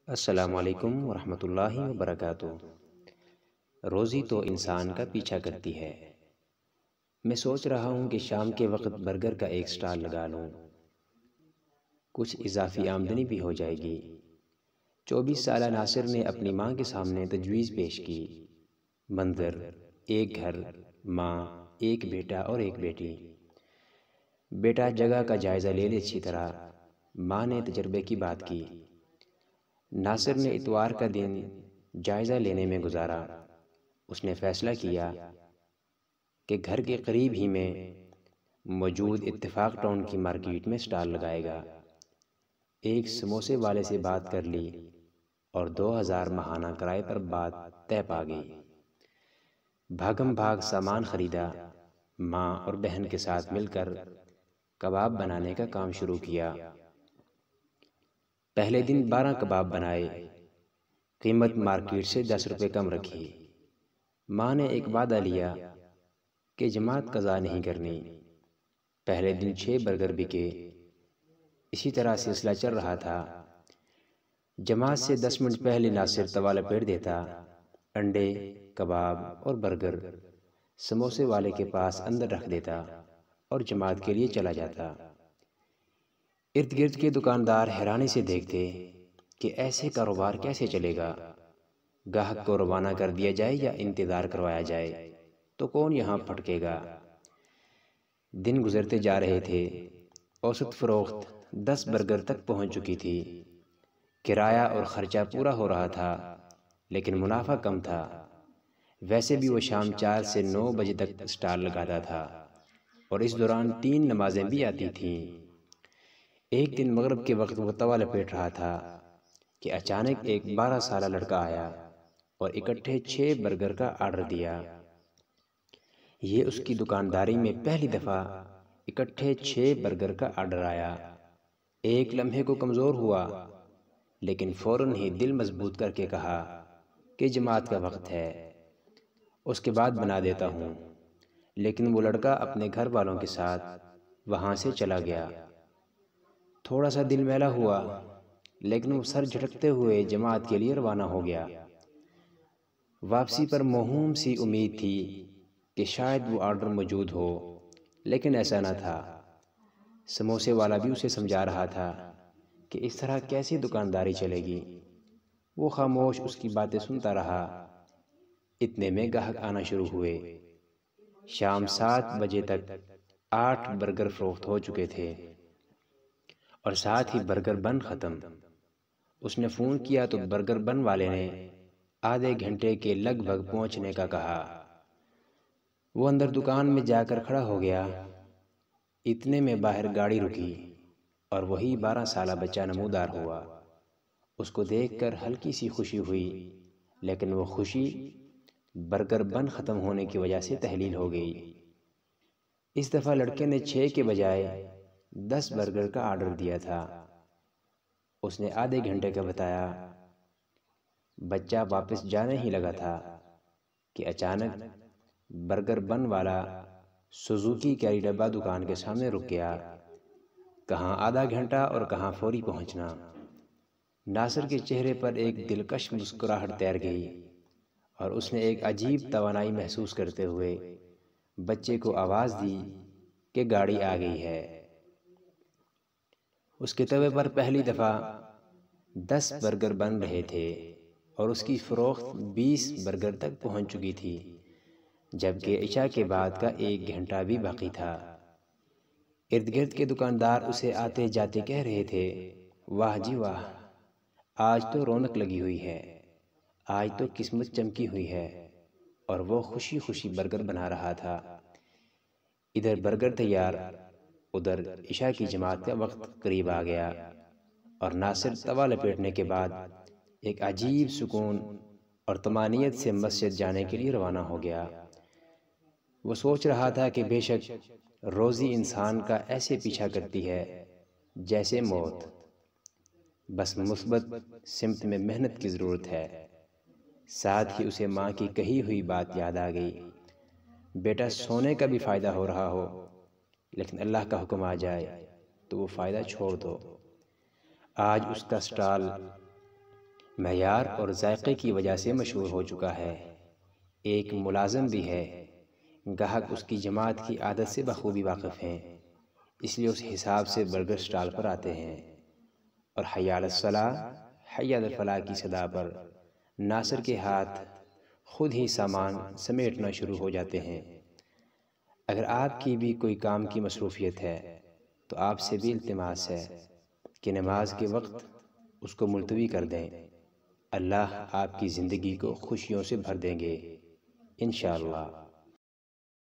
السلام علیکم ورحمۃ اللہ وبرکاتہ۔ روزی تو انسان کا پیچھا کرتی ہے۔ میں سوچ رہا ہوں کہ شام کے وقت برگر کا ایک سٹال لگا لوں، کچھ اضافی آمدنی بھی ہو جائے گی۔ 24 سالہ ناصر نے اپنی ماں کے سامنے تجویز پیش کی۔ منظر: ایک گھر، ماں، ایک بیٹا اور ایک بیٹی۔ بیٹا: جگہ کا جائزہ لے لے اچھی طرح۔ ماں نے تجربے کی بات کی۔ ناصر نے اتوار کا دن جائزہ لینے میں گزارا۔ اس نے فیصلہ کیا کہ گھر کے قریب ہی میں موجود اتفاق ٹاؤن کی مارکیٹ میں سٹال لگائے گا۔ ایک سموسے والے سے بات کر لی اور 2000 ماہانہ کرائے پر بات طے پا گئی۔ بھاگم بھاگ سامان خریدا۔ ماں اور بہن کے ساتھ مل کر کباب بنانے کا کام شروع کیا۔ پہلے دن 12 کباب بنائے۔ قیمت مارکیٹ سے 10 روپے کم رکھی۔ ماں نے ایک وعدہ لیا کہ جماعت قضا نہیں کرنی۔ پہلے دن 6 برگر بکے۔ اسی طرح سلسلہ چل رہا تھا۔ جماعت سے 10 منٹ پہلے ناصر توا لپیٹ دیتا۔ انڈے، کباب اور برگر سموسے والے کے پاس اندر رکھ دیتا اور جماعت کے لیے چلا جاتا۔ ارد گرد کے دکاندار حیرانی سے دیکھتے کہ ایسے کاروبار کیسے چلے گا۔ گاہک کو روانہ کر دیا جائے یا انتظار کروایا جائے تو کون یہاں پھٹکے گا۔ دن گزرتے جا رہے تھے۔ اوسط فروخت 10 برگر تک پہنچ چکی تھی۔ کرایہ اور خرچہ پورا ہو رہا تھا لیکن منافع کم تھا۔ ویسے بھی وہ شام 4 سے 9 بجے تک سٹال لگاتا تھا اور اس دوران 3 نمازیں بھی آتی تھیں۔ ایک دن مغرب کے وقت وہ توا لپیٹ رہا تھا کہ اچانک ایک 12 سالہ لڑکا آیا اور اکٹھے 6 برگر کا آرڈر دیا۔ یہ اس کی دکانداری میں پہلی دفعہ اکٹھے 6 برگر کا آرڈر آیا۔ ایک لمحے کو کمزور ہوا لیکن فوراً ہی دل مضبوط کر کے کہا کہ جماعت کا وقت ہے، اس کے بعد بنا دیتا ہوں۔ لیکن وہ لڑکا اپنے گھر والوں کے ساتھ وہاں سے چلا گیا۔ تھوڑا سا دل میلا ہوا لیکن وہ سر جھٹکتے ہوئے جماعت کے لیے روانہ ہو گیا۔ واپسی پر موہوم سی امید تھی کہ شاید وہ آرڈر موجود ہو، لیکن ایسا نہ تھا۔ سموسے والا بھی اسے سمجھا رہا تھا کہ اس طرح کیسی دکانداری چلے گی۔ وہ خاموش اس کی باتیں سنتا رہا۔ اتنے میں گاہک آنا شروع ہوئے۔ شام 7 بجے تک 8 برگر فروخت ہو چکے تھے اور ساتھ ہی برگر بن ختم۔ اس نے فون کیا تو برگر بن والے نے آدھے گھنٹے کے لگ بھگ پہنچنے کا کہا۔ وہ اندر دکان میں جا کر کھڑا ہو گیا۔ اتنے میں باہر گاڑی رکی اور وہی 12 سالہ بچہ نمودار ہوا۔ اس کو دیکھ کر ہلکی سی خوشی ہوئی لیکن وہ خوشی برگر بن ختم ہونے کی وجہ سے تحلیل ہو گئی۔ اس دفعہ لڑکے نے 6 کے بجائے 10 برگر کا آرڈر دیا تھا۔ اس نے آدھے گھنٹے کا بتایا۔ بچہ واپس جانے ہی لگا تھا کہ اچانک برگر بن والا سوزوکی کیری ڈبہ دکان کے سامنے رک گیا۔ کہاں آدھا گھنٹہ اور کہاں فوری پہنچنا۔ ناصر کے چہرے پر ایک دلکش مسکراہٹ تیر گئی اور اس نے ایک عجیب توانائی محسوس کرتے ہوئے بچے کو آواز دی کہ گاڑی آ گئی ہے۔ اس کے توے پر پہلی دفعہ 10 برگر بن رہے تھے اور اس کی فروخت 20 برگر تک پہنچ چکی تھی، جبکہ عشاء کے بعد کا 1 گھنٹہ بھی باقی تھا۔ ارد گرد کے دکاندار اسے آتے جاتے کہہ رہے تھے، واہ جی واہ، آج تو رونق لگی ہوئی ہے، آج تو قسمت چمکی ہوئی ہے۔ اور وہ خوشی خوشی برگر بنا رہا تھا۔ ادھر برگر تیار، ادھر عشاء کی جماعت کا وقت قریب آ گیا اور ناصر توا لپیٹنے کے بعد ایک عجیب سکون اور طمانینت سے مسجد جانے کے لیے روانہ ہو گیا۔ وہ سوچ رہا تھا کہ بے شک روزی انسان کا ایسے پیچھا کرتی ہے جیسے موت، بس مثبت سمت میں محنت کی ضرورت ہے۔ ساتھ ہی اسے ماں کی کہی ہوئی بات یاد آ گئی، بیٹا سونے کا بھی فائدہ ہو رہا ہو لیکن اللہ کا حکم آ جائے تو وہ فائدہ چھوڑ دو۔ آج اس کا سٹال معیار اور ذائقے کی وجہ سے مشہور ہو چکا ہے۔ ایک ملازم بھی ہے، گاہک اس کی جماعت کی عادت سے بخوبی واقف ہیں، اس لیے اس حساب سے برگر سٹال پر آتے ہیں، اور حی علی الصلاۃ حی علی الفلاح کی صدا پر ناصر کے ہاتھ خود ہی سامان سمیٹنا شروع ہو جاتے ہیں۔ اگر آپ کی بھی کوئی کام کی مصروفیت ہے تو آپ سے بھی التماس ہے کہ نماز کے وقت اس کو ملتوی کر دیں۔ اللہ آپ کی زندگی کو خوشیوں سے بھر دیں گے انشاءاللہ۔